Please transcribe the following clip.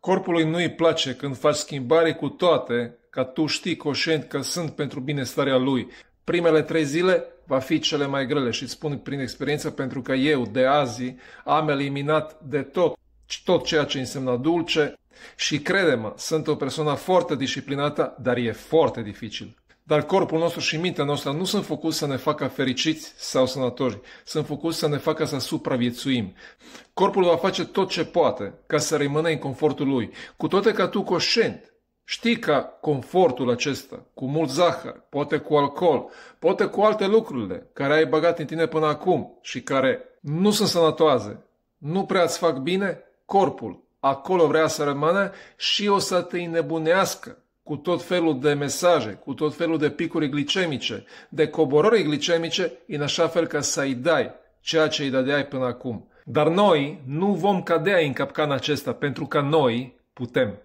Corpului nu-i place când faci schimbare, cu toate ca tu știi conștient că sunt pentru binestarea lui. Primele 3 zile va fi cele mai grele și îți spun prin experiență pentru că eu de azi am eliminat de tot ceea ce însemna dulce și crede-mă, sunt o persoană foarte disciplinată, dar e foarte dificil. Dar corpul nostru și mintea noastră nu sunt făcuți să ne facă fericiți sau sănătoși, sunt făcuți să ne facă să supraviețuim. Corpul va face tot ce poate ca să rămână în confortul lui, cu toate că tu conștient știi că confortul acesta, cu mult zahăr, poate cu alcool, poate cu alte lucrurile care ai băgat în tine până acum și care nu sunt sănătoase, nu prea îți fac bine, corpul acolo vrea să rămână și o să te înnebunească cu tot felul de mesaje, cu tot felul de picuri glicemice, de coborări glicemice, în așa fel ca să-i dai ceea ce îi dădeai până acum. Dar noi nu vom cădea în capcana acesta, pentru că noi putem.